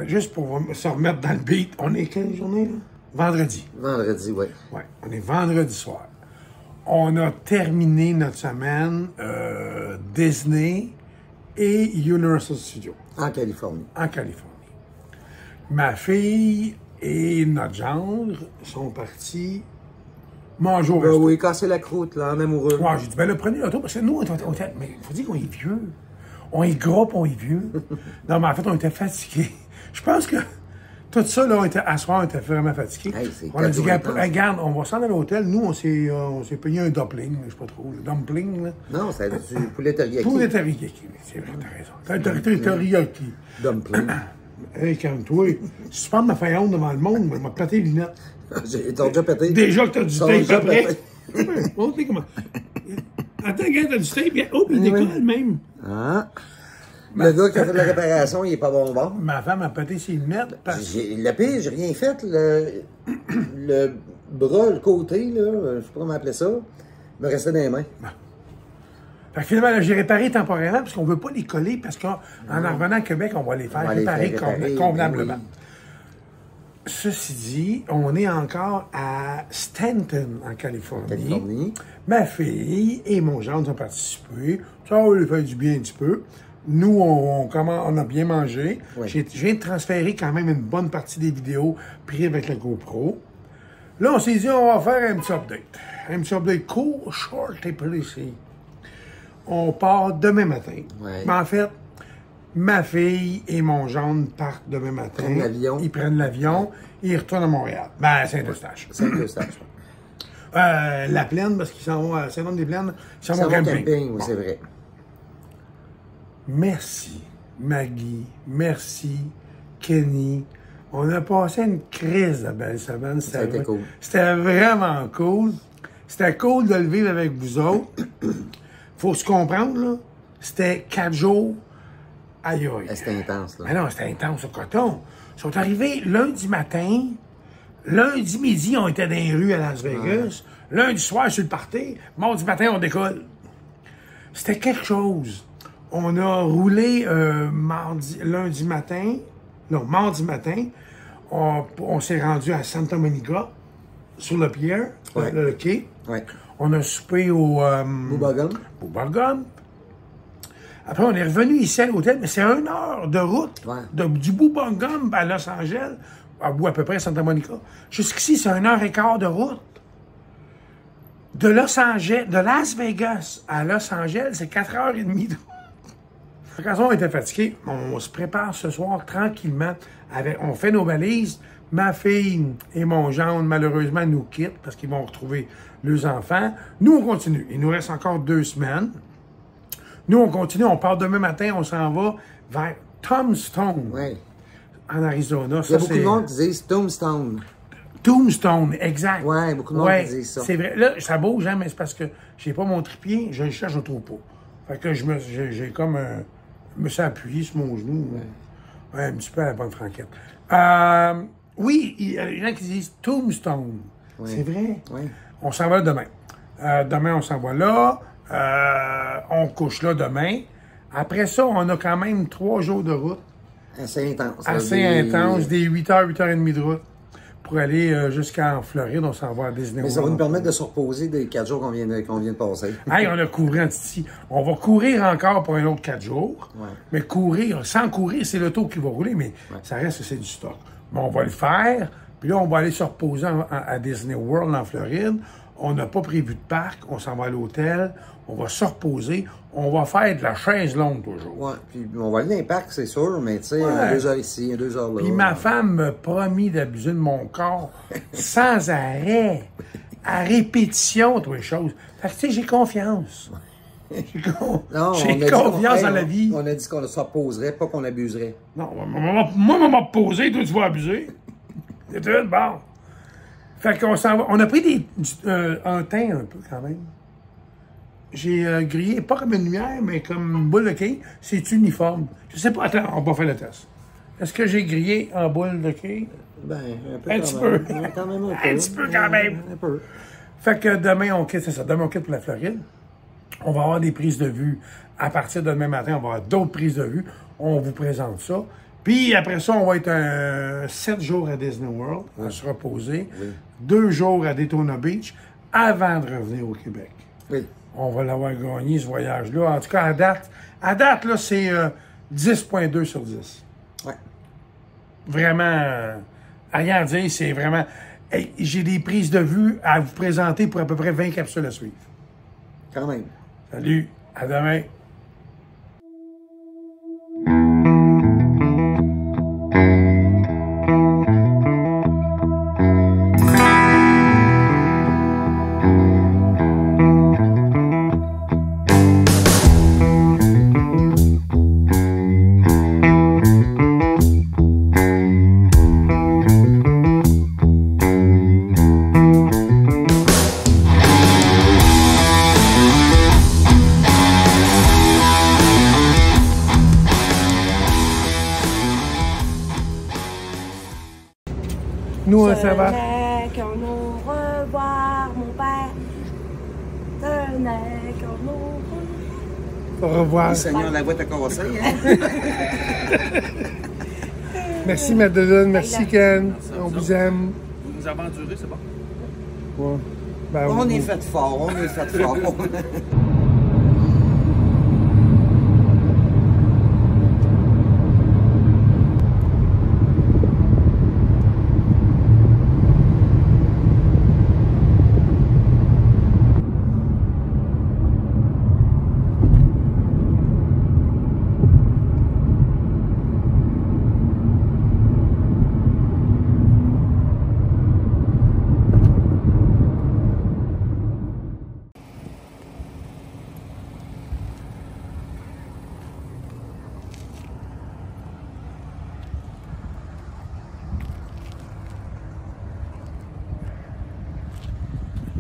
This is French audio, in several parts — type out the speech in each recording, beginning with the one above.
Juste pour se remettre dans le beat, on est quelle journée, là? Vendredi. Vendredi, oui. Oui, on est vendredi soir. On a terminé notre semaine Disney et Universal Studios. En Californie. En Californie. Ma fille et notre gendre sont partis manger au Ben resto. oui, casser la croûte, là, en amoureux. Ouais, j'ai dit, ben là, prenez l'auto, parce que nous, mais il faut dire qu'on est vieux. On est gros, puis on est vieux. Non, mais en fait, on était fatigués. Je pense que tout ça, là, à soir, on était vraiment fatigués. Hey, on a dit, regarde, on va s'en aller à l'hôtel. Nous, on s'est payé un dumpling, je sais pas trop, le dumpling, là. Non, c'est du poulet teriyaki. Poulet teriyaki, c'est vrai, t'as raison. Teriyaki. Dumpling. Hey, calme-toi. Si tu parles de ma faillante devant le monde, je vais me péter les lunettes. T'as déjà pété? Déjà que t'as du tape après. Montre-les comment. Attends, regarde, t'as du tape. Oh, puis il décolle même. Ah. Le gars qui a fait la réparation, il est pas bon. Ma femme a pété ses lunettes. Le pire, j'ai rien fait. Le bras, le côté, là, je sais pas comment appeler ça, me restait dans les mains. Fait que finalement, j'ai réparé temporairement parce qu'on veut pas les coller parce qu'en revenant à Québec, on va les faire réparer convenablement. Oui. Ceci dit, on est encore à Stanton, en Californie. Ma fille et mon gendre ont participé. Ça va lui faire du bien un petit peu. Nous, on a bien mangé. Oui. Je viens de transférer quand même une bonne partie des vidéos prises avec le GoPro. Là, on s'est dit, on va faire un petit update. Un petit update court, short et précis. On part demain matin. Oui. Mais en fait, ma fille et mon gendre partent demain matin. Ils prennent l'avion et ils retournent à Montréal. Ben, à Saint-Eustache. Saint-Eustache, La Plaine, parce qu'ils s'en vont à Saint-Anne-des-Plaines. Ils s'en vont au camping. Oui, c'est vrai. Merci, Maggie. Merci, Kenny. On a passé une crise de belle semaine. C'était cool. C'était vraiment cool. C'était cool de le vivre avec vous autres. Faut se comprendre, là. C'était 4 jours. Aïe, aïe. C'était intense, là. Mais non, c'était intense au coton. Ils sont arrivés lundi matin. Lundi midi, on était dans les rues à Las Vegas. Lundi soir, sur le party. Mardi matin, on décolle. C'était quelque chose. On a roulé mardi matin. On s'est rendu à Santa Monica, sur le pier, le quai. Ouais. On a soupé au... Boubargum. Après, on est revenu ici à l'hôtel, mais c'est 1 heure de route du Boubargum à Los Angeles, ou à peu près Santa Monica. Jusqu'ici, c'est 1h15 de route. De Las Vegas à Los Angeles, c'est 4h30 de route. Quand on était fatigué, on se prépare ce soir tranquillement. On fait nos valises. Ma fille et mon gendre, malheureusement, nous quittent parce qu'ils vont retrouver leurs enfants. Nous, on continue. Il nous reste encore 2 semaines. Nous, on continue. On part demain matin. On s'en va vers Tombstone, en Arizona. Il y a beaucoup de monde qui disent Tombstone. Tombstone, exact. Oui, beaucoup de monde qui disent ça. C'est vrai. Là, ça bouge, hein, mais c'est parce que j'ai pas mon trépied. Je le cherche, je le trouve pas. Fait que j'ai comme... Je me suis appuyé sur mon genou. Ouais, un petit peu à la bonne franquette. Oui, il y a des gens qui disent Tombstone. Oui. C'est vrai. Oui. On s'en va demain. Demain, on s'en va là. On couche là demain. Après ça, on a quand même 3 jours de route. Assez intense. Assez intense, des 8h, 8h30 de route. Pour aller jusqu'en Floride, on s'en va à Disney World. Mais ça va nous permettre de se reposer des 4 jours qu'on vient de passer. Hey, on a couru en Titi. On va courir encore pour un autre 4 jours. Ouais. Mais courir, sans courir, c'est l'auto qui va rouler, mais ça reste, c'est du stock. Mais on va le faire. Puis là, on va aller se reposer à Disney World en Floride. On n'a pas prévu de parc. On s'en va à l'hôtel. On va se reposer. On va faire de la chaise longue toujours. Oui, puis on va aller dans les parcs, c'est sûr, mais tu sais, 2 heures ici, 2 heures là. Puis ma femme m'a promis d'abuser de mon corps sans arrêt, à répétition, toutes les choses. Fait que tu sais, j'ai confiance. J'ai confiance dans la vie. On a dit qu'on se reposerait, pas qu'on abuserait. Non, moi, on m'a reposé, toi, tu vas abuser. C'est tout, bon. Fait qu'on s'en va. On a pris un teint un peu, quand même. J'ai grillé, pas comme une lumière, mais comme une boule de quai. C'est uniforme. Je sais pas, attends, on va faire le test. Est-ce que j'ai grillé en boule de quai? Ben, un peu. Un petit peu. Quand même un peu. Un petit peu, quand même. Un peu. Fait que demain, on quitte, c'est ça. Demain, on quitte pour la Floride. On va avoir des prises de vue. À partir de demain matin, on va avoir d'autres prises de vue. On vous présente ça. Puis après ça, on va être 7 jours à Disney World, à se reposer. 2 jours à Daytona Beach, avant de revenir au Québec. Oui. On va l'avoir gagné, ce voyage-là. En tout cas, à date là, c'est 10,2 sur 10. Ouais. Vraiment, rien à dire, c'est vraiment... Hey, j'ai des prises de vue à vous présenter pour à peu près 20 capsules à suivre. Quand même. Salut, à demain. Nous, ça va. Qu'un au revoir, mon père. Ce n'est qu'un Au revoir. Seigneur, la voix t'a cassé, hein? Merci, Madeleine. Merci, Ken. On vous aime. Vous nous avez enduré, c'est bon? Ouais. Ben, On est fait fort, on est fait fort.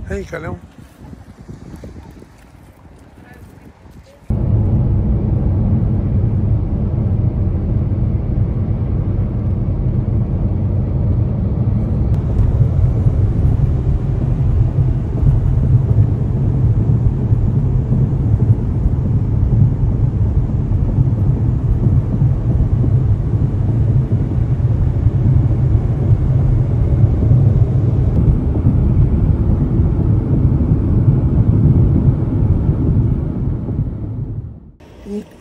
Hey, Colin.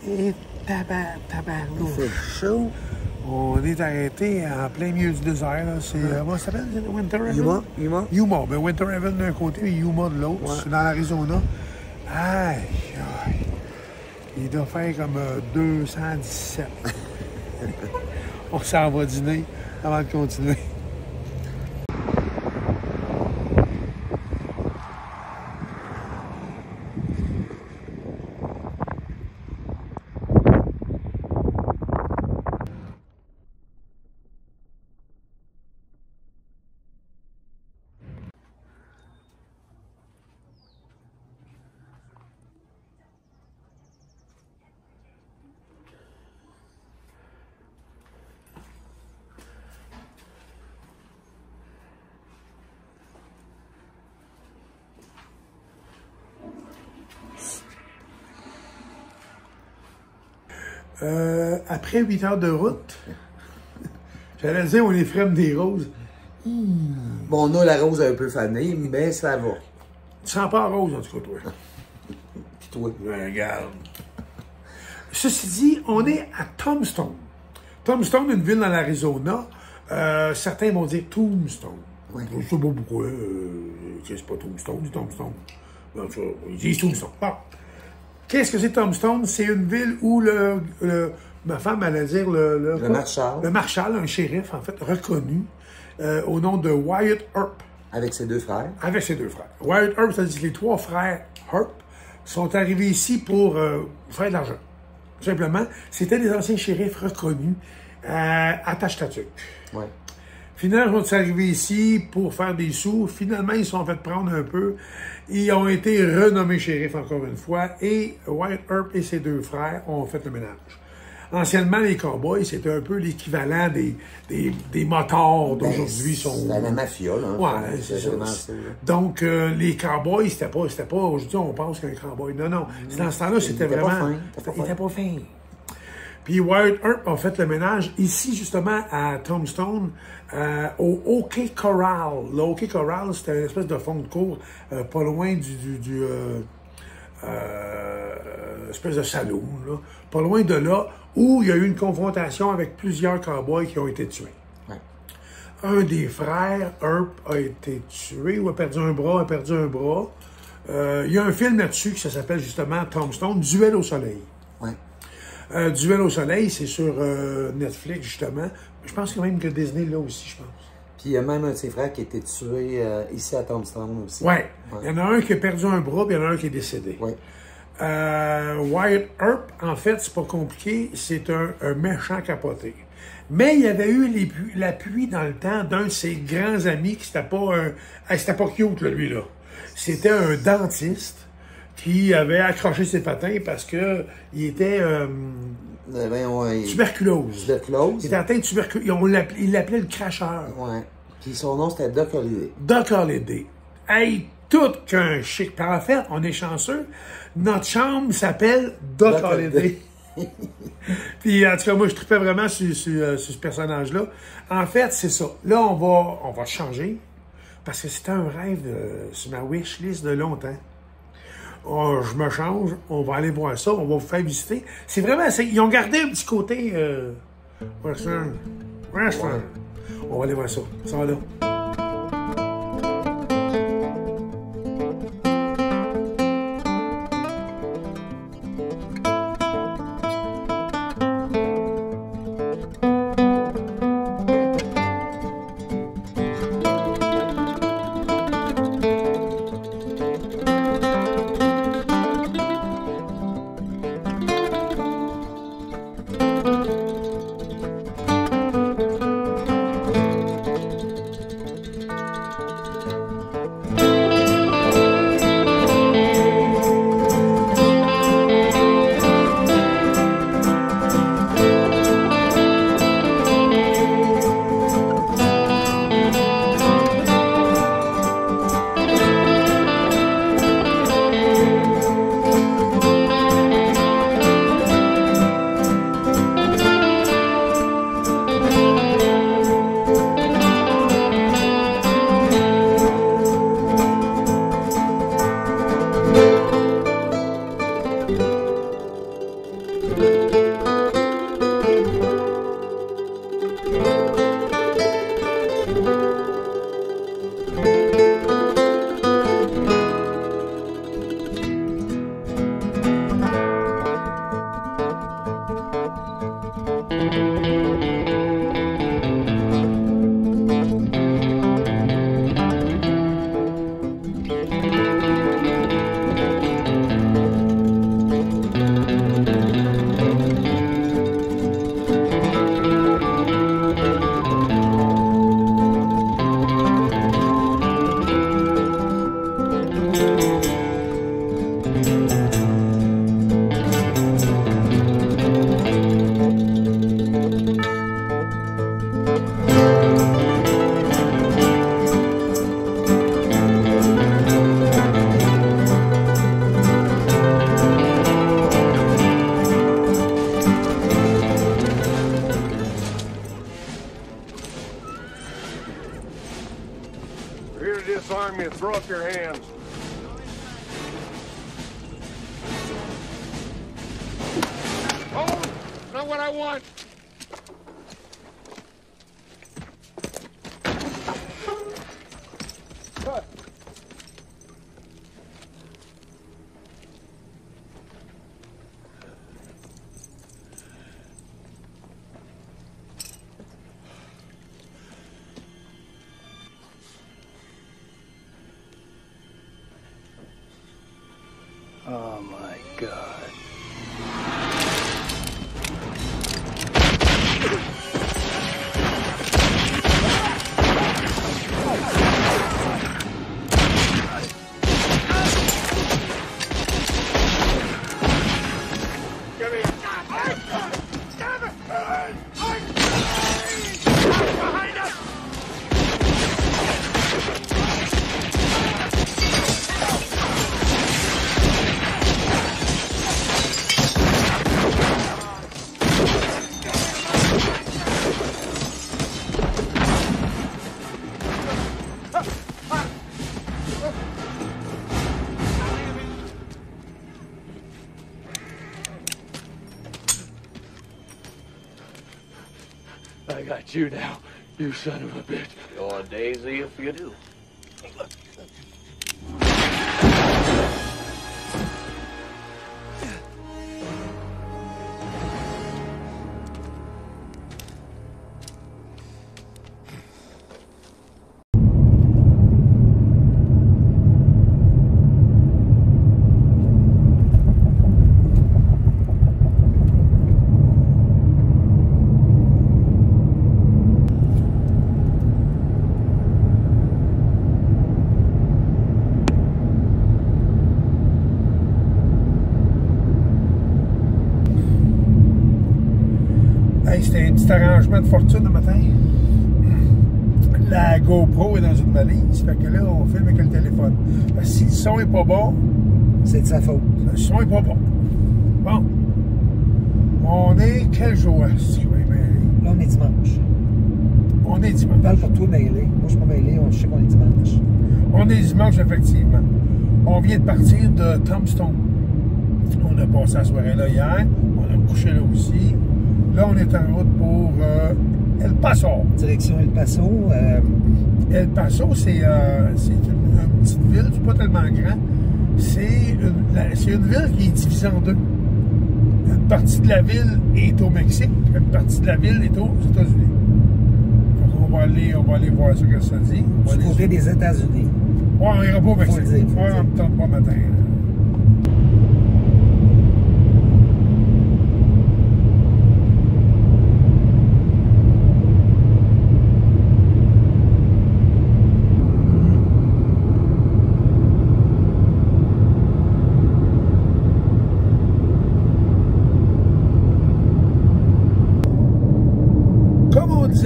Et tabarnou. C'est chaud. On est arrêté en plein milieu du désert. C'est, comment ça s'appelle? Winter Haven? Yuma. Yuma. Ben, Winter Haven d'un côté et Yuma de l'autre. Ouais. C'est dans l'Arizona. Aïe, aïe. Il doit faire comme 217. On s'en va dîner avant de continuer. Après 8 heures de route, j'allais dire on est frême des roses. Bon, on a la rose un peu fanée, mais ça va. Tu sens pas la rose, en tout cas, toi. Puis toi? Regarde. Ceci dit, on est à Tombstone. Tombstone, une ville dans l'Arizona. Certains vont dire Tombstone. Oui. Je ne sais pas pourquoi. C'est pas Tombstone, c'est Tombstone. Enfin, ils disent Tombstone. Bon. Qu'est-ce que c'est Tombstone? C'est une ville où ma femme allait dire Le marshal. Le marshal, un shérif, en fait, reconnu, au nom de Wyatt Earp. Avec ses deux frères. Avec ses deux frères. Wyatt Earp, c'est-à-dire que les 3 frères Earp sont arrivés ici pour faire de l'argent. Tout simplement, c'était des anciens shérifs reconnus à Tâche-Tatuc. Ouais. Finalement, ils sont arrivés ici pour faire des sous. Finalement, ils se sont fait prendre un peu. Ils ont été renommés shérifs encore une fois. Et Wyatt Earp et ses 2 frères ont fait le ménage. Anciennement, les cowboys, c'était un peu l'équivalent des motards d'aujourd'hui. C'était la mafia, là. Ouais, c'est ça. Donc, les cowboys, c'était pas aujourd'hui, on pense qu'un cowboy. Non, non. Dans ce temps-là, c'était vraiment... Il était pas fin. Puis Wyatt Earp a fait le ménage ici, justement, à Tombstone, au OK Corral. Le OK Corral, c'était une espèce de fond de cour, pas loin du espèce de saloon, là, pas loin de là, où il y a eu une confrontation avec plusieurs cowboys qui ont été tués. Ouais. Un des frères, Earp, a été tué, ou a perdu un bras, il y a un film là-dessus qui s'appelle justement Tombstone, Duel au soleil. Ouais. Duel au soleil, c'est sur Netflix, justement. Je pense quand même que Disney l'a aussi, je pense. Puis il y a même un de ses frères qui a été tué ici à Tombstone aussi. Ouais. Il y en a un qui a perdu un bras, puis il y en a un qui est décédé. Ouais. Wyatt Earp, en fait, c'est pas compliqué, c'est un méchant capoté. Mais il y avait eu l'appui dans le temps d'un de ses grands amis qui c'était pas c'était pas cute, là, lui, là. C'était un dentiste qui avait accroché ses patins parce que il était tuberculose. Il était atteint de tuberculose. Il l'appelait le cracheur. Ouais. Puis son nom, c'était Doc Holliday. Doc Holliday. Hey, tout qu'un chic. Puis en fait, on est chanceux. Notre chambre s'appelle Doc Holliday. Puis en tout cas, moi, je trippais vraiment sur ce personnage-là. En fait, c'est ça. Là, on va changer. Parce que c'était un rêve sur ma wish list de longtemps. Oh, je me change, on va aller voir ça, on va vous faire visiter. C'est vraiment, ils ont gardé un petit côté western. On va aller voir ça. Ça va là. disarm you, throw up your hands. Oh, not what I want. Cut. Oh my God. Give me. I got you now, you son of a bitch. You're Daisy if you do. Hey, c'était un petit arrangement de fortune le matin. La GoPro est dans une valise, fait que là, on filme avec le téléphone. Parce que si le son est pas bon, c'est de sa faute. Le son est pas bon. Bon. On est quel jour? Si oui, mais... Là, on est dimanche. On est dimanche. Je parle pour toi, mêlé. Moi, je suis pas mêlé, je sais qu'on est dimanche. On est dimanche, effectivement. On vient de partir de Tombstone. On a passé la soirée là hier. On a couché là aussi. Là, on est en route pour El Paso. Direction El Paso. El Paso, c'est une petite ville, c'est pas tellement grand. C'est une ville qui est divisée en deux. Une partie de la ville est au Mexique, une partie de la ville est aux États-Unis. Donc on va aller voir ce que ça dit. Du côté des États-Unis. Ouais, on ira pas au Mexique. Faut le dire. On me tente pas matin.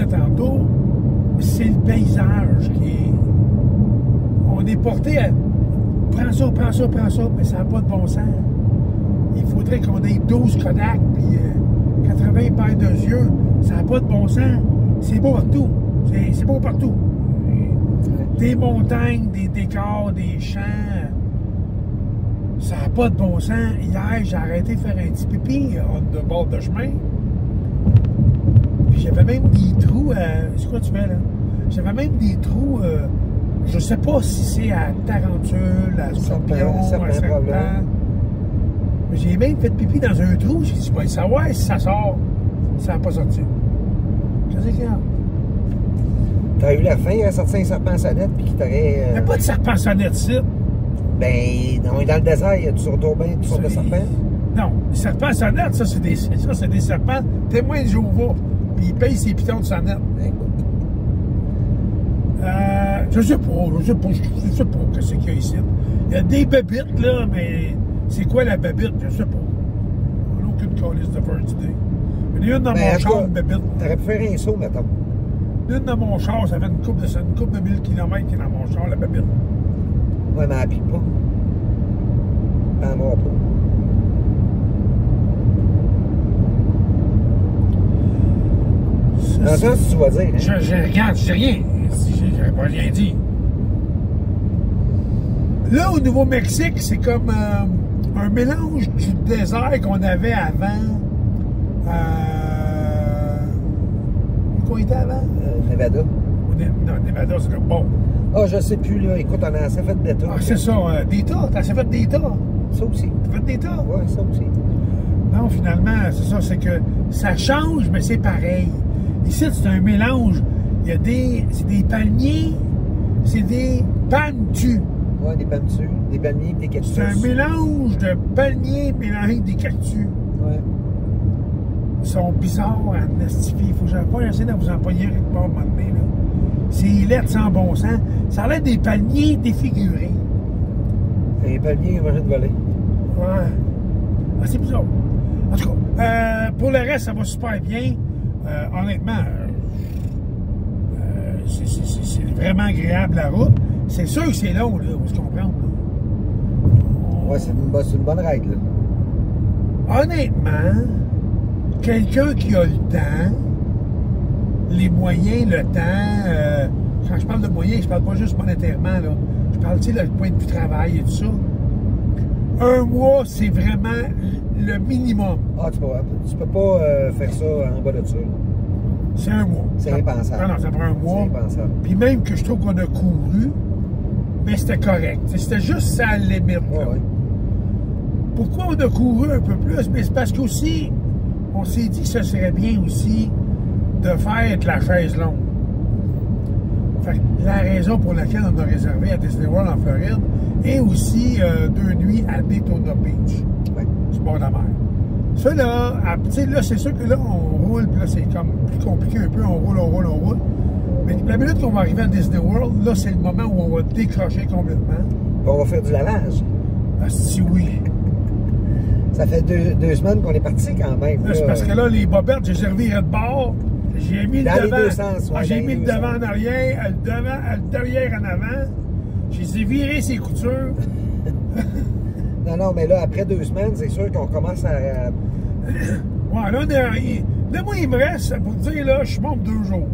Tantôt, c'est le paysage qui est... On est porté à... Prends ça, mais ça n'a pas de bon sens. Il faudrait qu'on ait 12 Kodak, puis 80 paires de yeux. Ça n'a pas de bon sens. C'est beau partout. C'est beau partout. Des montagnes, des décors, des champs. Ça n'a pas de bon sens. Hier, j'ai arrêté de faire un petit pipi de bord de chemin. J'avais même des trous, c'est quoi tu fais là? J'avais même des trous, je sais pas si c'est à tarentule, à scorpion, à serpent. J'ai même fait pipi dans un trou, j'ai dit, ben, savoir si ça sort. Ça n'a pas sorti. Je sais qu'il y a. T'as eu la fin, il a sorti un serpent sonnette, puis qui t'aurait. Il n'y a pas de serpent sonnette ici. Ben, on est dans le désert, il y a toujours bien toutes sortes de serpents. Non, les serpents sonnettes, ça, c'est des serpents témoins de Jéhovah. Puis il paye ses pitons de sonnette. Je sais pas qu'est-ce qu'il y a ici. Il y a des bébites, là, mais c'est quoi la bébite? Je sais pas. On n'a aucune calice de faire idée. Il y en a une dans mon char, une bébite. T'aurais pu faire un saut, mettons. Une dans mon char, ça fait une couple de 1000 km qui est dans mon char, la bébite. Ouais, mais elle pique pas. Elle en aura pas. Non, ça, tu vas dire. Hein? Regarde, je dis rien. J'avais pas rien dit. Là, au Nouveau-Mexique, c'est comme un mélange du désert qu'on avait avant. Quoi était avant? Nevada. Non, Nevada, c'est comme bon. Ah, je sais plus, là. Écoute, on a assez fait d'État. Ah, c'est ça. D'État. T'as assez fait d'État. Ça aussi. T'as fait d'État? Ouais, ça aussi. Non, finalement, c'est ça. C'est que ça change, mais c'est pareil. Ici, c'est un mélange. Il y a c'est des palmiers, c'est des pantus. Ouais, des pantus, des palmiers et des cactus. C'est un mélange de palmiers mélangés avec des cactus. Ouais. Ils sont bizarres à nastifier. Il faut que j'essaie de vous empoigner quelque part à un moment donné, là. C'est lettre sans bon sens. Ça a l'air des palmiers défigurés. Des palmiers mangés de voler. Ouais. Ah, c'est bizarre. En tout cas, pour le reste, ça va super bien. Honnêtement, c'est vraiment agréable la route. C'est sûr que c'est long, là, on se comprend. Ouais, c'est une bonne règle. Là. Honnêtement, quelqu'un qui a le temps, les moyens, le temps, quand je parle de moyens, je parle pas juste monétairement, là. Je parle, tu sais, le point de vue travail et tout ça. Un mois, c'est vraiment le minimum. Ah, tu peux pas faire ça en bas de ça. C'est un mois. C'est impensable. Non, ça prend un mois. C'est impensable. Puis même que je trouve qu'on a couru, mais c'était correct. C'était juste ça à la limite. Ouais. Pourquoi on a couru un peu plus? Mais c'est parce qu'aussi, on s'est dit que ce serait bien aussi de faire la chaise longue. Fait que la raison pour laquelle on a réservé à Disney World en Floride et aussi 2 nuits à Daytona Beach, sur le bord de la mer. Ça, là, là c'est sûr que là, on roule, puis là, c'est comme plus compliqué un peu, on roule. Mais la minute qu'on va arriver à Disney World, là, c'est le moment où on va décrocher complètement. On va faire du lavage. Ah, si oui. Ça fait deux semaines qu'on est parti quand même. C'est parce que là, les bobettes, j'ai servi de bord. J'ai mis le devant. J'ai mis le devant en arrière, le derrière en avant. J'ai viré ses coutures. Non, mais là, après 2 semaines, c'est sûr qu'on commence à... Ouais, là, moi, il me reste, pour te dire, là, je suis mort 2 jours.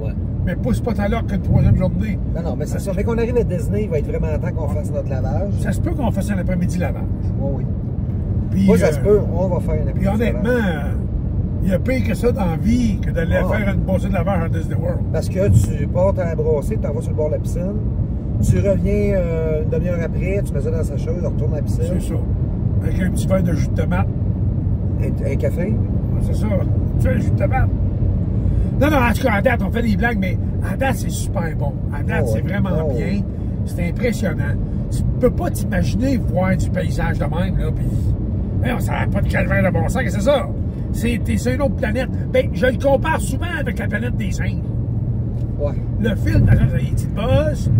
Ouais. Mais pas, c'est pas à l'heure que le 3e journée. Non, mais c'est ça. Dès qu'on arrive à Disney, il va être vraiment temps qu'on fasse notre lavage. Ça se peut qu'on fasse un après-midi lavage. Oui. Puis, moi, ça se peut, on va faire un après-midi. Puis honnêtement, il y a pire que ça dans la vie que d'aller faire une brossée de lavage à Disney World. Parce que tu portes à la brossée, tu t'en vas sur le bord de la piscine. Tu reviens une demi-heure après, tu mets ça dans sa chose, tu retournes à la piscine. C'est ça. Avec un petit verre de jus de tomate. Un café. C'est ça. Tu fais un jus de tomate. Non, en tout cas, à date, on fait des blagues, mais à date, c'est super bon. À date, c'est vraiment bien. C'est impressionnant. Tu peux pas t'imaginer voir du paysage de même, là, puis... ça n'a pas de calvaire de bon sens, que c'est ça. C'est une autre planète. Ben, je le compare souvent avec la planète des singes. Ouais. Le film, il dit Buzz,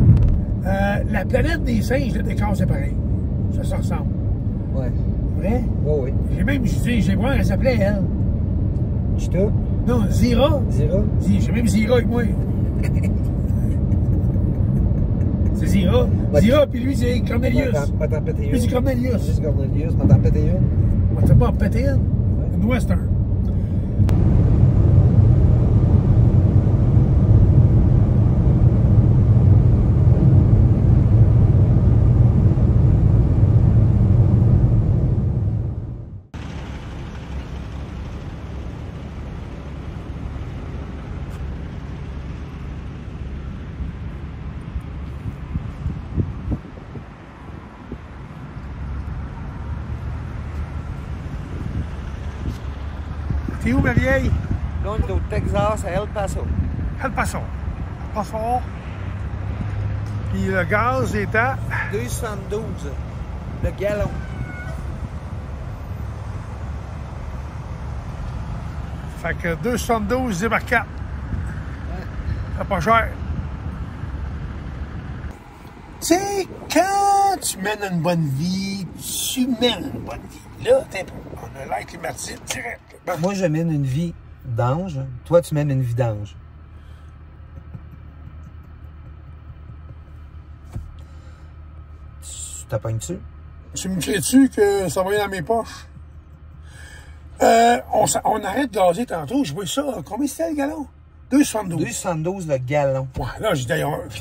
la planète des singes, le décor, c'est pareil. Ça se ressemble. Ouais. Vrai? Oui. J'ai voir, elle s'appelait, elle. Chita? Non, Zira. Zira? J'ai même Zira avec moi. C'est Zira. Zira, puis lui, c'est Cornelius. Lui, c'est Cornelius. C'est Cornelius, m'entends péter une? On t'a pas péter une? Une western. T'es où, ma vieille? Là, on est au Texas, à El Paso. El Paso. Puis le gaz est à... 2,72 le gallon. Fait que 2,72 divisé par 4. C'est pas cher. Tu sais, quand tu mènes une bonne vie, Là, on a l'air climatique direct. Bon. Moi, je mène une vie d'ange. Toi, tu mènes une vie d'ange. Tu t'appognes-tu? Tu me crées-tu que ça va aller dans mes poches? On arrête de gazer tantôt. Je vois ça. Combien c'était le gallon? 2,72. 2,72 le gallon. Ouais, là, j'ai dit,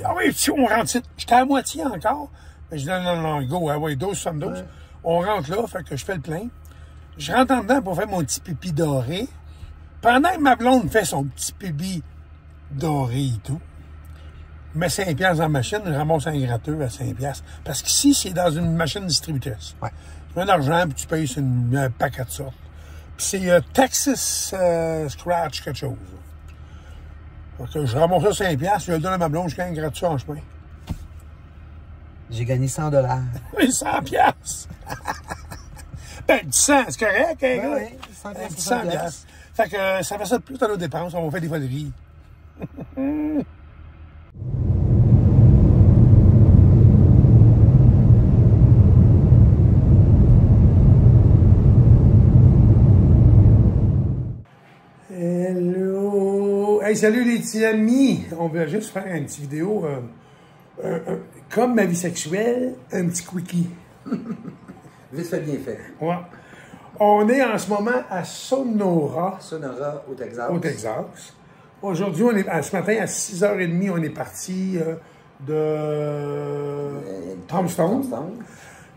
ah oui, si on rentre ici. J'étais à moitié encore. Mais je dis, non, go, ah ouais, 12,72. Ouais. On rentre là, fait que je fais le plein. Je rentre en dedans pour faire mon petit pipi doré. Pendant que ma blonde fait son petit pipi doré et tout, je mets 5$ dans la machine, je ramasse un gratteux à 5$. Parce qu'ici, c'est dans une machine distributrice. Ouais. Tu mets de l'argent, puis tu payes sur un paquet de sortes. Puis c'est Texas Scratch quelque chose. Donc, je ramasse ça 5$, je le donne à ma blonde, je gagne un gratuit en chemin. J'ai gagné 100$. Oui, 100$! Ben, 100, c'est correct, hein? Oui, 100$. Fait que ça fait ça de plus dans nos dépenses, on va faire des voleries. Hello! Hey, salut les petits amis! On va juste faire une petite vidéo, comme ma vie sexuelle, un petit quickie. Vite fait, bien fait. Ouais. On est en ce moment à Sonora. Sonora, au Texas. Au Texas. Aujourd'hui, ce matin, à 6h30, on est parti de Tombstone.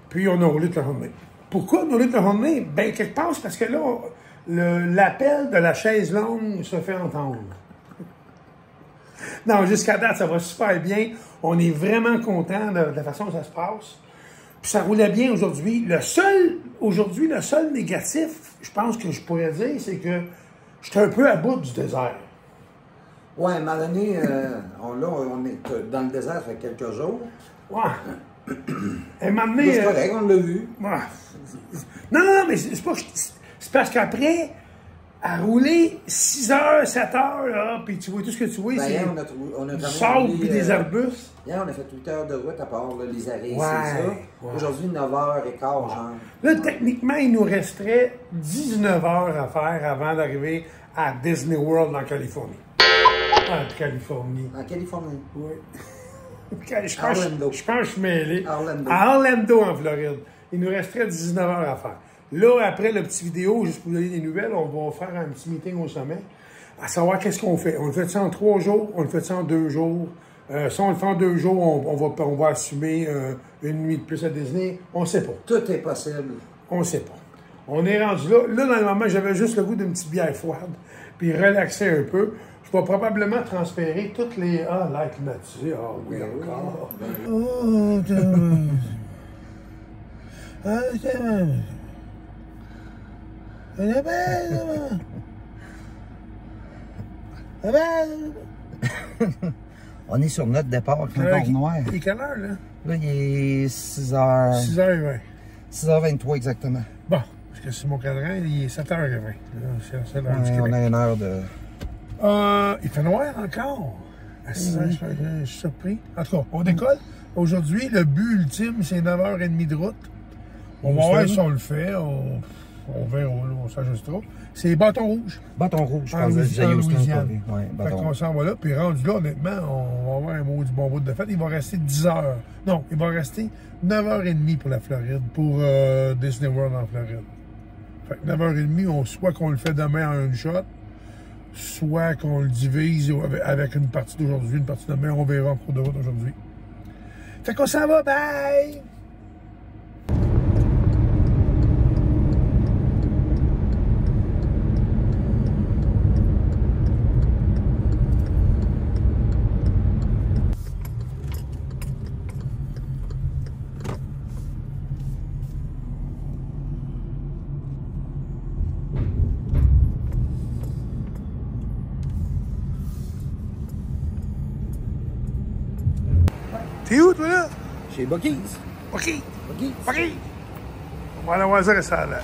Puis on a roulé toute la journée. Pourquoi on a roulé toute la journée? Ben, quelque part, c'est parce que là, l'appel de la chaise longue se fait entendre. Non, jusqu'à date, ça va super bien. On est vraiment content de la façon dont ça se passe. Puis ça roulait bien aujourd'hui. Le seul négatif, je pense que je pourrais dire, c'est que j'étais un peu à bout du désert. Ouais, à un moment donné, on est dans le désert, ça fait quelques jours. Ouais. À un moment donné, C'est correct, on l'a vu. Ouais. Non, mais c'est pas... C'est parce qu'après, à rouler 6 heures, 7 heures, là, puis tu vois tout ce que tu vois, c'est du sable puis des arbustes. Hier, on a fait 8 heures de route à part là, les arrêts, Ouais, c'est ça. ouais. Aujourd'hui, 9h15, genre. Là, techniquement, il nous resterait 19 heures à faire avant d'arriver à Disney World en Californie. En Californie. En Californie. Oui. Orlando. Je pense que je suis mêlé. Orlando. À Orlando, en Floride. Il nous resterait 19 heures à faire. Là, après le petit vidéo, juste pour vous donner des nouvelles, on va faire un petit meeting au sommet, à savoir qu'est-ce qu'on fait. On le fait ça en 3 jours, on le fait ça en 2 jours. Si on le fait en 2 jours, on va assumer une nuit de plus à Disney. On ne sait pas. Tout est possible. On ne sait pas. On est rendu là. Là, dans le moment, j'avais juste le goût d'une petite bière froide, puis relaxer un peu. Je vais probablement transférer toutes les... Ah, l'air climatisé. Ah oui, encore. Oh, On est sur notre départ avec le corps noir. Il est quelle heure, là? Là, il est 6h... 6h20. 6h23 exactement. Bon, parce que sur mon cadran, il est 7h20. C'est l'heure du On Québec. a une heure de... Il fait noir encore. À 6h, je suis surpris. En tout cas, on décolle. Aujourd'hui, le but ultime, c'est 9h30 de route. On va voir si on le fait. On verra, on s'ajustera. C'est Bâton Rouge. Bâton rouge, je En pense. Louisiane. Ouais, Fait qu'on s'en va là. Puis rendu là, honnêtement, on va avoir un mot du bon bout de fête. Il va rester 10 heures. Non, il va rester 9h30 pour la Floride, pour Disney World en Floride. Fait que 9h30, soit qu'on le fait demain en une shot, soit qu'on le divise avec une partie d'aujourd'hui, une partie de demain. On verra en cours de route aujourd'hui. Fait qu'on s'en va. Bye! T'es où, toi, là? Chez Buc-ee's. OK. Buc-ee's. OK. On va aller voir ça récemment.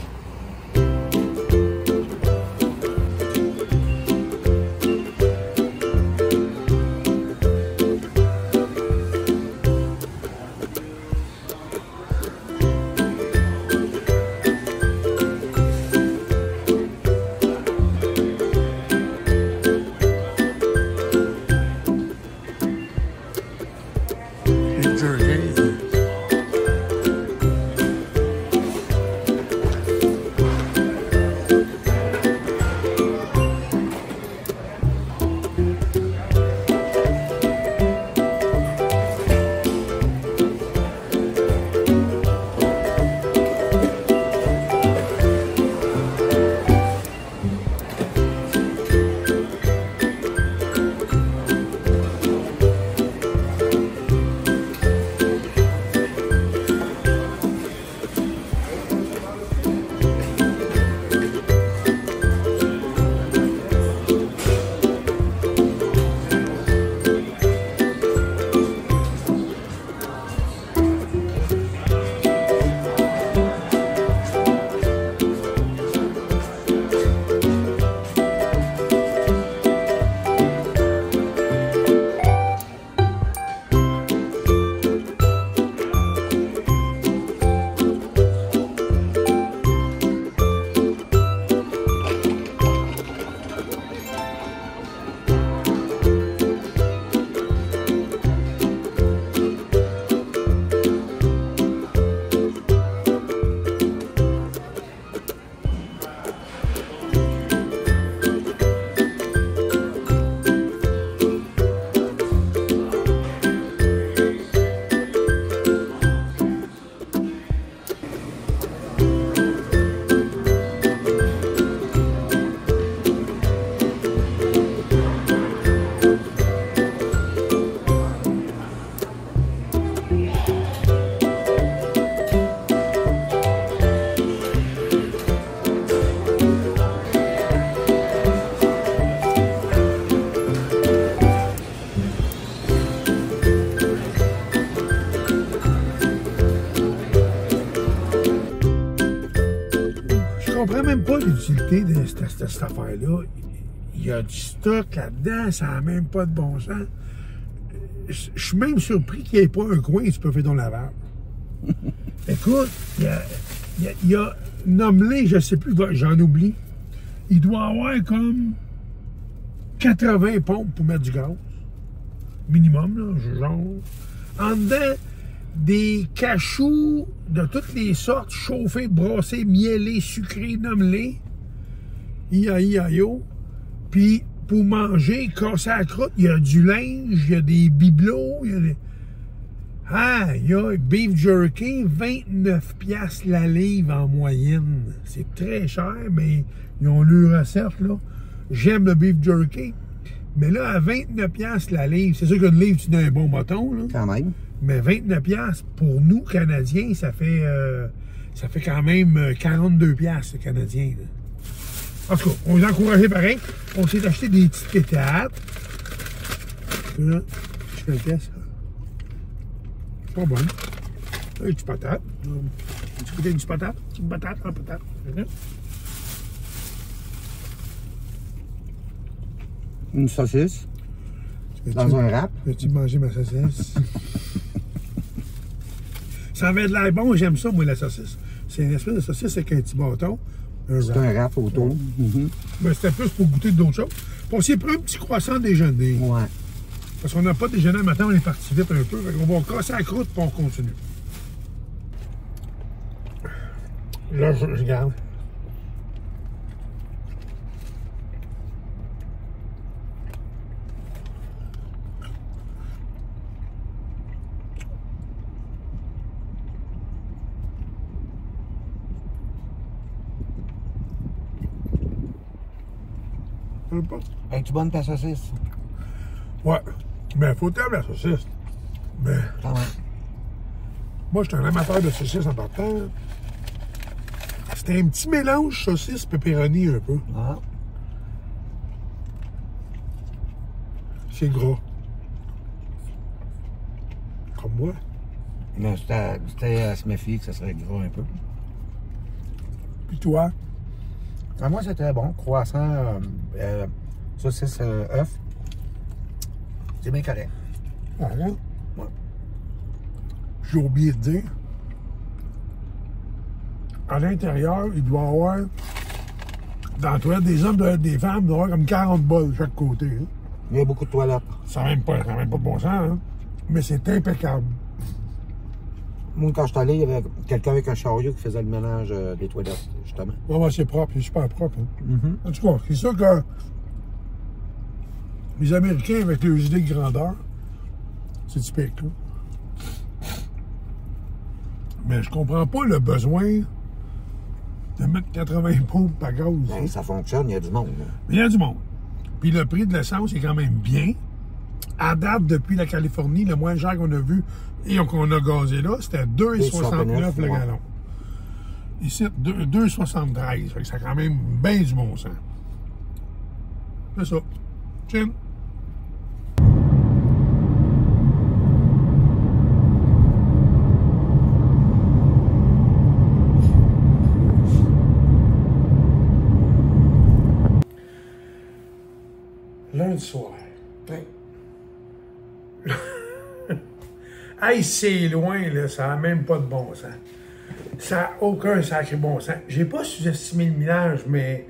l'utilité de cette affaire-là. Il y a du stock là-dedans, ça n'a même pas de bon sens. Je suis même surpris qu'il n'y ait pas un coin où tu peux faire ton lavage. Écoute, il y a nommé, je ne sais plus, j'en oublie. Il doit avoir comme 80 pompes pour mettre du gaz. Minimum, là, genre. En dedans, des cachous de toutes les sortes, chauffés, brassés, miellés, sucrés, nommés. I-a-i-a-yo. Puis, pour manger, casser la croûte, il y a du linge, il y a des bibelots, il y a des... Ah, il y a beef jerky, 29 piastres la livre en moyenne. C'est très cher, mais ils ont leur recette, là. J'aime le beef jerky. Mais là, à 29 piastres la livre, c'est sûr qu'une livre, tu donnes un bon bâton, là. Quand même. Mais 29 piastres, pour nous, Canadiens, ça fait quand même 42 piastres, Canadiens, là. En tout cas, on les encourageait pareil. On s'est acheté des petites pétates. Là, je fais le test. C'est pas bon. Là, une petite patate. Tu goûtes une petite patate? Une patate, une patate. Une saucisse. Dans un wrap. Veux-tu manger ma saucisse? Ça avait de l'air bon, j'aime ça, moi, la saucisse. C'est une espèce de saucisse avec un petit bâton. C'est un wrap autour. Ben, c'était plus pour goûter d'autres choses. On s'est pris un petit croissant déjeuner. Ouais. Parce qu'on n'a pas déjeuné le matin, on est parti vite un peu. On va casser la croûte et on continue. Là, je regarde. Es-tu bonne ta saucisse? Ouais. Mais faut aimer la saucisse. Mais. Quand même. Moi, je suis un amateur de saucisse en partant. C'était un petit mélange saucisse pepperoni un peu. Ah. C'est gras. Comme moi. Mais c'était à se méfier que ça serait gras un peu. Puis toi? Ah, moi, c'était bon. Croissant, saucisse, œuf. C'est bien correct. Ah, là? Ouais. J'ai oublié de dire. À l'intérieur, il doit y avoir, dans la toilette des hommes, des femmes, il doit y avoir comme 40 bols de chaque côté. Hein. Il y a beaucoup de toilettes. Ça n'a même pas de bon sens, hein? Mais c'est impeccable. Moi, quand je suis allé, il y avait quelqu'un avec un chariot qui faisait le ménage des toilettes, justement. Ouais, c'est propre, c'est super propre. Hein. En tout cas, c'est sûr que les Américains, avec leurs idées de grandeur, c'est typique, là. Mais je comprends pas le besoin de mettre 80 pompes par gaz. Ben, ça fonctionne, il y a du monde. Là. Mais il y a du monde. Puis le prix de l'essence est quand même bien. À date, depuis la Californie, le moins cher qu'on a vu et qu'on a gazé là, c'était 2,69 le gallon. Ici, 2,73. Fait que ça a quand même bien du bon sens. C'est ça. Chin. Lundi soir. Oui. Hey, c'est loin, là, ça n'a même pas de bon sens. Ça n'a aucun sacré bon sens. J'ai pas sous-estimé le millage, mais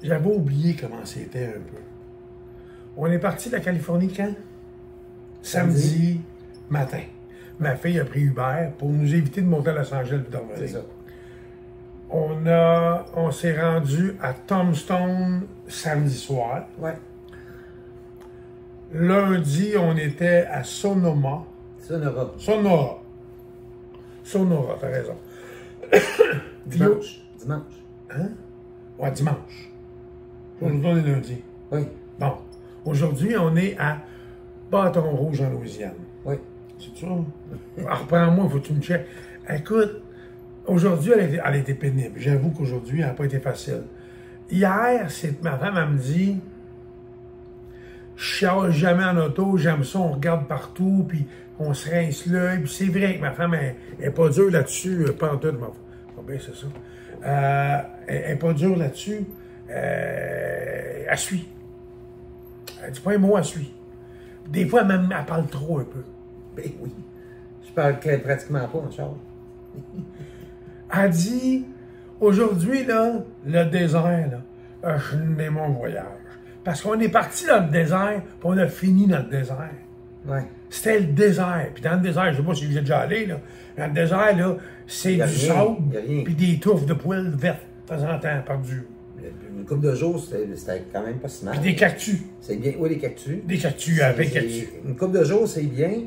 j'avais oublié comment c'était un peu. On est parti de la Californie quand? Samedi matin. Ma fille a pris Uber pour nous éviter de monter à Los Angeles et de revenir. C'est ça. On s'est rendu à Tombstone samedi soir. Ouais. Lundi, on était à Sonoma. Sonora, t'as raison. Dimanche. Hein? Ouais, dimanche. Aujourd'hui, on est lundi. Oui. Bon. Aujourd'hui, on est à Bâton Rouge en Louisiane. Oui. C'est ça? Alors, reprends-moi, faut que tu me checkes. Écoute, aujourd'hui, elle a été pénible. J'avoue qu'aujourd'hui, elle n'a pas été facile. Hier, ma femme, elle me dit, je chiale jamais en auto, j'aime ça, on regarde partout, puis on se rince l'œil. Puis c'est vrai que ma femme, elle n'est pas dure là-dessus, pantoute. Bon, bien, c'est ça. Elle n'est pas dure là-dessus. Elle suit. Elle dit pas un mot, elle suit. Des fois, même, elle parle trop un peu. Ben oui. Je parle pratiquement pas en char. Elle dit, aujourd'hui, là, le désert, là, je n'ai mon voyage. Parce qu'on est parti dans le désert, puis on a fini dans le désert. Ouais. C'était le désert. Puis dans le désert, je ne sais pas si vous êtes déjà allé, là. Dans le désert, là, c'est du sable, puis des touffes de poils vertes, de temps en temps, perdues. Une couple de jours, c'était quand même pas si mal. Puis des cactus. C'est bien. Oui, des cactus. Des cactus, avec cactus. Une couple de jours, c'est bien.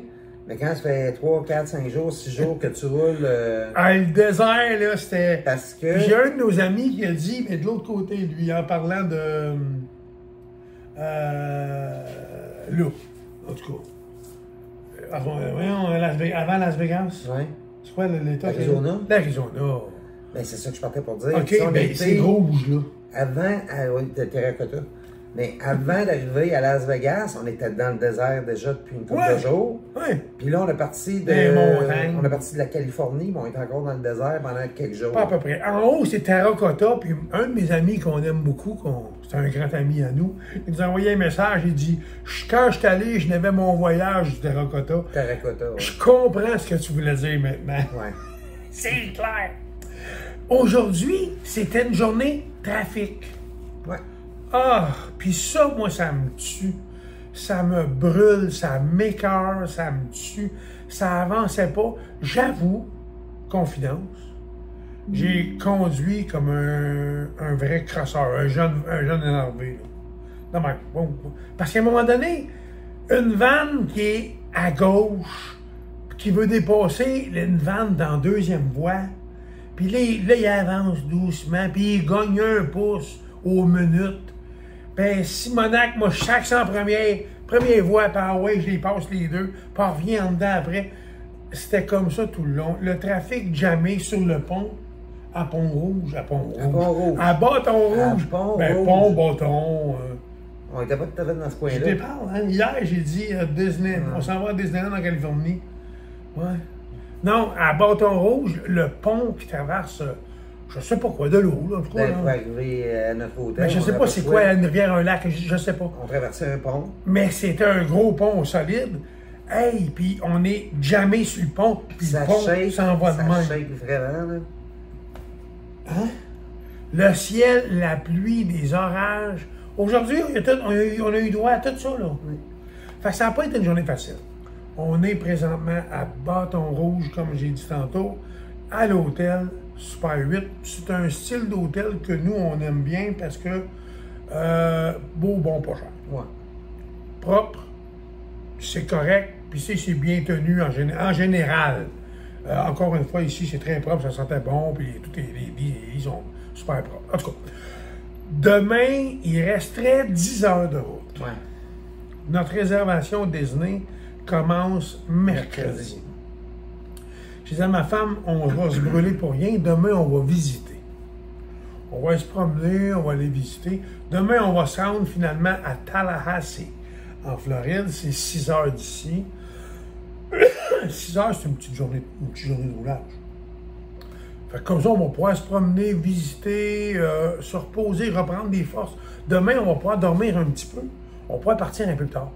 Mais quand ça fait 3, 4, 5 jours, 6 jours que tu roules... Le désert, là, c'était... Parce que... J'ai un de nos amis qui a dit, mais de l'autre côté, lui, en parlant de... là, en tout cas. Avant Las Vegas. Oui. C'est quoi l'État? L'Arizona. L'Arizona. Ben, c'est ça que je partais pour dire. OK, ben c'est rouge, là. Avant, oui, de terracotta. Mais avant d'arriver à Las Vegas, on était dans le désert déjà depuis une couple de jours. Oui. Puis là, on est parti de la Californie, mais on est encore dans le désert pendant quelques jours. Pas à peu près. En haut, c'est terracotta, puis un de mes amis qu'on aime beaucoup, c'est un grand ami à nous, il nous a envoyé un message, il dit « Quand je suis allé, je n'avais mon voyage du terracotta. Terracotta, oui. Je comprends ce que tu voulais dire maintenant. Ouais. C'est clair. Aujourd'hui, c'était une journée trafic. Ouais. Ah, puis ça, moi, ça me tue. Ça me brûle, ça m'écœure, ça me tue. Ça avançait pas. J'avoue, confidence, j'ai conduit comme un vrai crosseur, un jeune énervé. Là. Non, mais, bon. Parce qu'à un moment donné, une vanne qui est à gauche, qui veut dépasser une vanne dans deuxième voie, puis là, il avance doucement, puis il gagne un pouce aux minutes. Ben, Simonac, moi, chaque en première voie, par ouais, je les passe les deux, puis on revient en dedans après. C'était comme ça tout le long. Le trafic jamais sur le pont, à Pont-Rouge, à Pont-Rouge. À Bâton-Rouge. Pont, Bâton. On était pas tout à fait dans ce coin-là. Je te parle, hein. Hier, j'ai dit Disney. On s'en va à Disneyland en Californie. Ouais. Non, à Bâton-Rouge, le pont qui traverse, je sais pas quoi, de l'eau, là. Pour arriver à notre hôtel. Mais je sais pas c'est quoi, une rivière, un lac, je sais pas. On traversait un pont. Mais c'était un gros pont solide. Hey, puis on est jamais sur le pont, puis le pont s'en va de même. Ça shake vraiment, là. Hein? Le ciel, la pluie, les orages. Aujourd'hui, on a eu droit à tout ça, là. Oui. Fait que ça n'a pas été une journée facile. On est présentement à Bâton-Rouge, comme j'ai dit tantôt, à l'hôtel Super 8. C'est un style d'hôtel que nous, on aime bien parce que beau, bon, pas cher. Ouais. Propre, c'est correct, puis c'est bien tenu en général. Encore une fois, ici, c'est très propre, ça sentait bon, puis tous les lits, ils sont super propres. En tout cas, demain, il resterait 10 heures de route. Ouais. Notre réservation Disney commence mercredi. Je disais à ma femme, on va se brûler pour rien. Demain, on va visiter. On va se promener, on va aller visiter. Demain, on va se rendre finalement à Tallahassee, en Floride. C'est 6 heures d'ici. 6 heures, c'est une petite journée de roulage. Fait que comme ça, on va pouvoir se promener, visiter, se reposer, reprendre des forces. Demain, on va pouvoir dormir un petit peu. On va pouvoir partir un peu plus tard.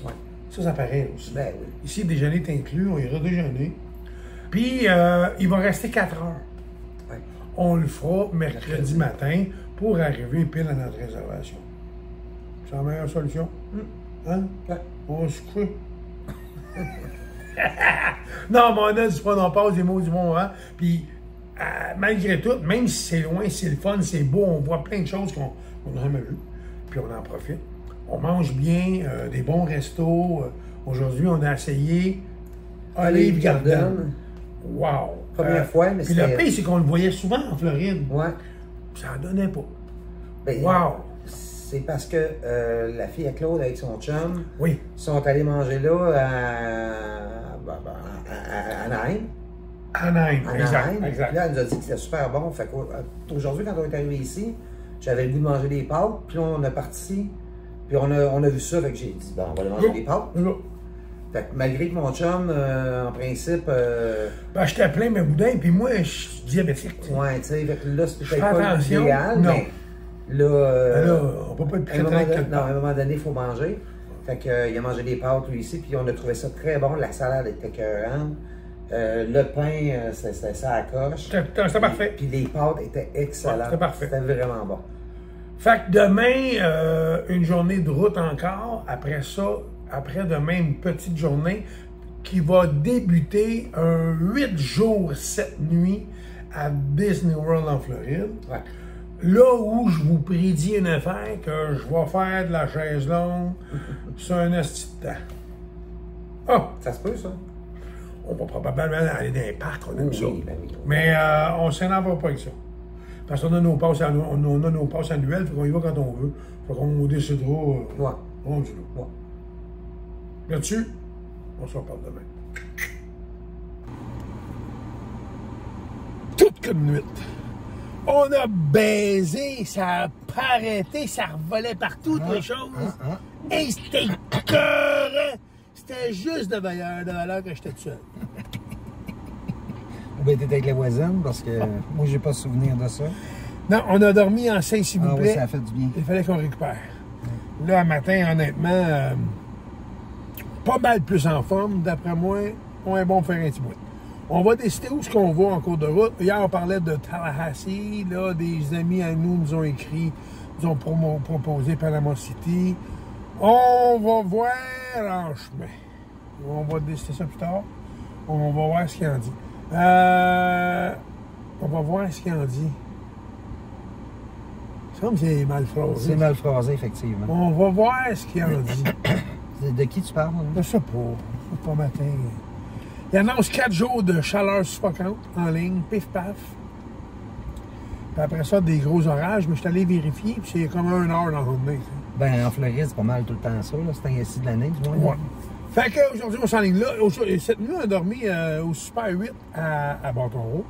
Ouais. Ça paraît aussi. Ben oui. Ici, le déjeuner est inclus, on ira déjeuner. Puis, il va rester 4 heures. Ouais. On le fera mercredi matin pour arriver pile à notre réservation. C'est la meilleure solution. Hein? Ouais. On va se coucher. Non, mais on a du fun, on passe des mots du bon moment. Puis, malgré tout, même si c'est loin, c'est le fun, c'est beau, on voit plein de choses qu'on n'a jamais vues. Puis, on en profite. On mange bien, des bons restos. Aujourd'hui, on a essayé Olive Garden. Wow! Première fois, mais puis le pire, c'est qu'on le voyait souvent en Floride. Ouais. Ça en donnait pas. Ben, wow! C'est parce que la fille à Claude avec son chum sont allés manger là à Anaheim. Anaheim, exact. Puis là, elle nous a dit que c'était super bon. Fait qu'aujourd'hui, quand on est arrivé ici, j'avais le goût de manger des pâtes. Puis là, on est parti. Puis on a vu ça. Fait que j'ai dit, ben, on va aller manger des pâtes. Fait que malgré que mon chum, en principe... Ben, j'étais plein mes boudins, puis moi, je suis diabétique. T'sais. Ouais, tu sais, fait que là, c'était Je fais pas attention. l'idéal, Non. mais là... Là, on peut pas être plus à un moment donné, il faut manger. Fait que, il a mangé des pâtes, lui, ici, puis on a trouvé ça très bon. La salade était écœurante. Le pain, c'était ça à coche. C'était parfait. Puis les pâtes étaient excellentes. Ouais, c'était parfait. C'était vraiment bon. Fait que demain, une journée de route encore. Après ça, après-demain, une petite journée qui va débuter un 8 jours, 7 nuits à Disney World en Floride. Ouais. Là où je vous prédis une affaire que je vais faire de la chaise longue sur un esti de temps. Ah! Ça se peut, ça? On va probablement aller dans les parcs, on aime ça. Ben oui. Mais on ne s'énerve pas avec ça. Parce qu'on a nos passes, on a nos passes annuelles, fait qu'on y va quand on veut. Fait qu'on décidera. Ouais. On dit là. Ouais. Là-dessus, on s'en parle demain. Toute comme nuit. On a baisé, ça a pas arrêté, ça revolait partout, toutes les choses. Et c'était écœurant. C'était juste de valeur que j'étais tout seul. Ou bien t'étais avec la voisine, parce que moi, j'ai pas souvenir de ça. Non, on a dormi en 5, s'il vous plaît. Oui, ça a fait du bien. Il fallait qu'on récupère. Là, un matin, honnêtement, pas mal plus en forme, d'après moi, on est bon pour faire un petit bout. On va décider où est-ce qu'on va en cours de route. Hier, on parlait de Tallahassee. Là, des amis à nous ont écrit, nous ont proposé Panama City. On va voir en chemin. On va décider ça plus tard. On va voir ce qu'il en dit. On va voir ce qu'il en dit. C'est comme si c'est mal phrasé. C'est mal phrasé, effectivement. On va voir ce qu'il en dit. De qui tu parles? Je sais pas. Pas matin. Il annonce 4 jours de chaleur suffocante en ligne, pif paf. Puis après ça, des gros orages, mais je suis allé vérifier, puis c'est comme 1 heure dans la journée. Ben, en Floride, c'est pas mal tout le temps ça, là. C'est ainsi de l'année, du moins. Ouais. Fait qu'aujourd'hui, on s'enligne là. Cette nuit, on a dormi au Super 8 à Bâton Rouge.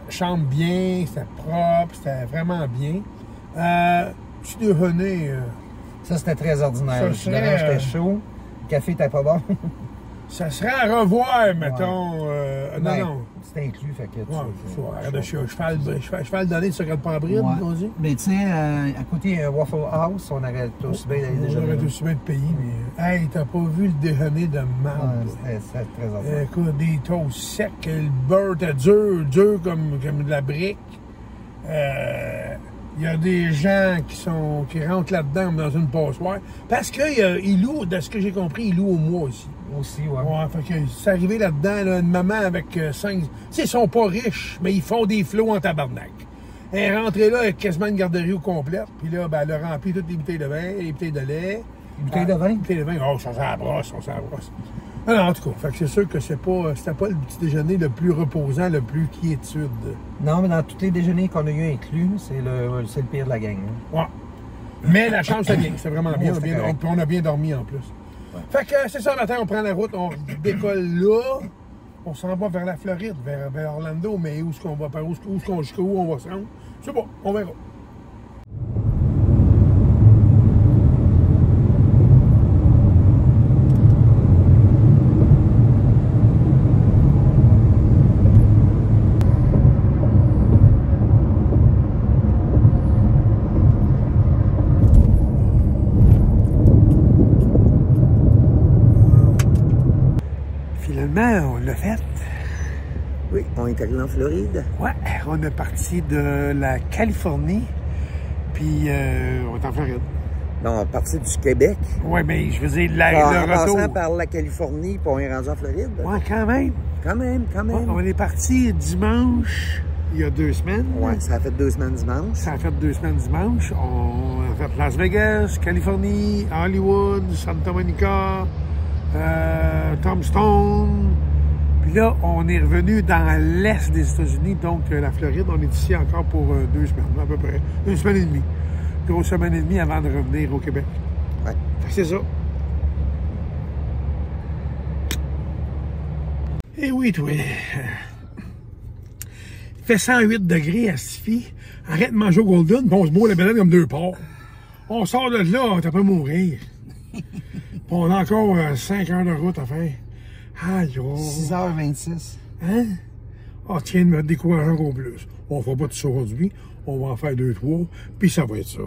Chambre bien, c'était propre, c'était vraiment bien. Petit déjeuner. Ça, c'était très ordinaire. Ça Le l'orange était chaud, le café était pas bon. Ça serait à revoir, mettons. Ben, non. C'est inclus, fait que cheval donné, tu serais pas en bride, on dit. Mais tu sais, à côté Waffle House, on aurait aussi bien d'aller déjeuner. On aurait aussi bien de payer, mais hey, t'as pas vu le déjeuner de marde. C'était très ordinaire. Écoute, des toasts secs, le beurre était dur comme de la brique. Il y a des gens qui rentrent là-dedans dans une passoire. Parce qu'ils louent, de ce que j'ai compris, ils louent au mois aussi. Aussi, ouais. Ouais, fait que c'est arrivé là-dedans, là, une maman avec 5... Tu sais, ils sont pas riches, mais ils font des flots en tabarnak. Elle est rentrée là avec quasiment une garderie au complète, puis là, ben, elle a rempli toutes les bouteilles de vin, les bouteilles de lait. Les bouteilles de vin? Les bouteilles de vin, oh, ça s'abrosse, ça s'abrosse. Alors, en tout cas, fait que c'est sûr que c'était pas le petit déjeuner le plus reposant, le plus quiétude. Non, mais dans tous les déjeuners qu'on a eu inclus, c'est le pire de la gang. Hein. Ouais. Mais la chambre, c'est bien, c'est vraiment bien. Ouais, On a bien dormi en plus. Ouais. Fait que c'est ça, le matin, on prend la route, on décolle là, on s'en va vers la Floride, vers Orlando, mais où est-ce qu'on va, jusqu'où on va se rendre? Je sais pas, on verra. Finalement, on l'a fait. Oui, on est arrivé en Floride. Ouais, on est parti de la Californie, puis on est en Floride. Non, on est parti du Québec. Ouais, mais je veux dire, En le retour. passant par la Californie, puis on est rendu en Floride. Ouais, quand même. Quand même. Ouais, on est parti dimanche, il y a 2 semaines. Ouais, ça a fait 2 semaines dimanche. Ça a fait 2 semaines dimanche. On a fait Las Vegas, Californie, Hollywood, Santa Monica, Tombstone. Puis là, on est revenu dans l'est des États-Unis, donc la Floride. On est ici encore pour 2 semaines, à peu près. 1 semaine et demie. Grosse semaine et demie avant de revenir au Québec. Ouais. C'est ça. Eh oui, toi. Il fait 108 degrés à Stifi. Arrête de manger au Golden, puis on se boit la banane comme 2 porcs. On sort de là, on t'a pas mourir. On a encore 5 heures de route à faire. Aïe, oh. 6h26. Hein? Ah, tiens, de me décourager encore plus. On fera pas tout ça aujourd'hui. On va en faire 2-3, puis ça va être ça.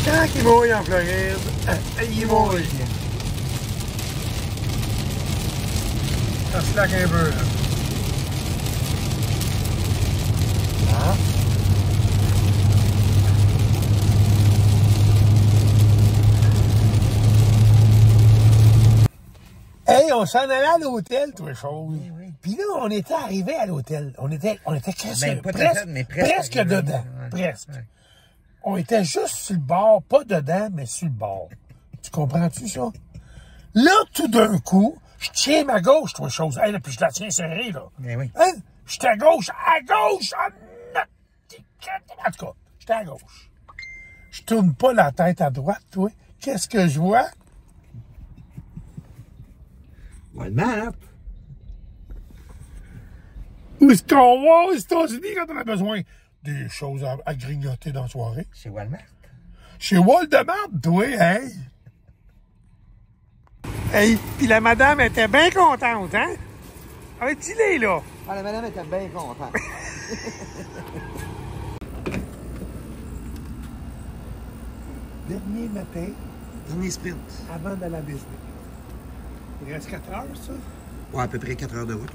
Quand il mouille en Floride, il mouille. Ça slack un peu, là. Ah. Hey, on s'en allait à l'hôtel, toi, chose. Oui, oui. Puis là, on était arrivé à l'hôtel. On était presque dedans. Ouais, presque. Ouais. On était juste sur le bord, pas dedans, mais sur le bord. Tu comprends-tu ça? Là, tout d'un coup, je tiens ma gauche, toi, chose. Hey, là, puis je la tiens serrée, là. Mais oui. Hein? J'étais à gauche! En tout cas, j'étais à gauche. Je tourne pas la tête à droite, toi. Qu'est-ce que je vois? Walmart. Où est-ce qu'on va aux États-Unis quand on a besoin des choses à grignoter dans la soirée? Chez Walmart. Chez Waldemar, toi, hey! Hey, puis la madame était bien contente, hein? Ah, dis-le, là! Ah, la madame était bien contente. Dernier matin, Dernier sprint. avant d'aller à Disney. Il reste 4 heures, ça? Ouais, à peu près 4 heures de route.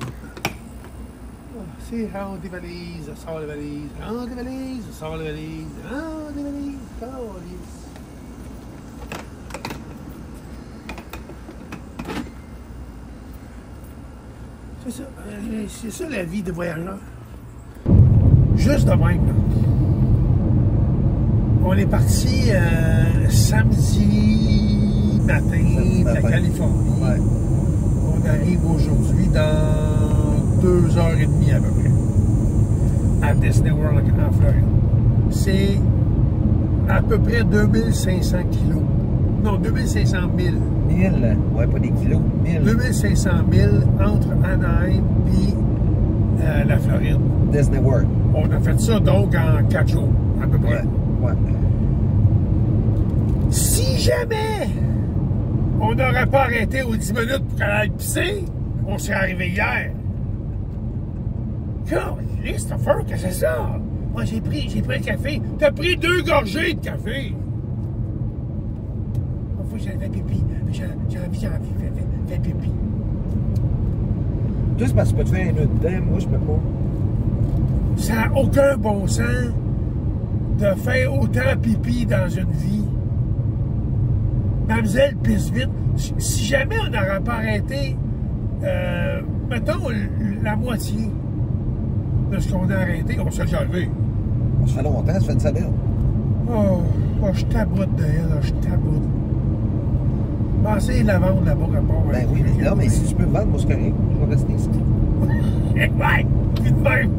C'est rentre des valises, sort les valises, rentre des valises, sort les valises, rentre des valises, sort les valises. C'est ça la vie de voyageur. Juste de même, là. On est parti samedi matin de la Californie. Ouais. On arrive aujourd'hui dans 2h30 à peu près à Disney World en Floride. C'est à peu près 2500 kilos. Non, 2500 000. 1000, ouais, pas des kilos. 1000. 2500 000 entre Anaheim et la Floride. Disney World. On a fait ça donc en 4 jours, à peu près. Ouais. Si jamais on n'aurait pas arrêté aux 10 minutes pour qu'elle aille pisser, on serait arrivé hier. Christopher, qu'est-ce que c'est ça? Moi, j'ai pris un café. T'as pris 2 gorgées de café. Faut que j'aille faire pipi. J'ai envie, fais pipi. Toi, c'est parce que tu peux te faire un nœud dedans. Moi, je peux pas. Ça n'a aucun bon sens de faire autant pipi dans une vie. Mademoiselle pisse vite. Si jamais on n'aurait pas arrêté, mettons la moitié de ce qu'on a arrêté, on s'est déjà levé. Ça fait longtemps, ça fait une semaine. Oh, je taboute derrière, je taboute. Pensez la vendre là-bas, rapport. Ben oui, mais là, mais si tu peux me vendre, moi, c'est correct. Je vais rester ici. Ouais, vite même.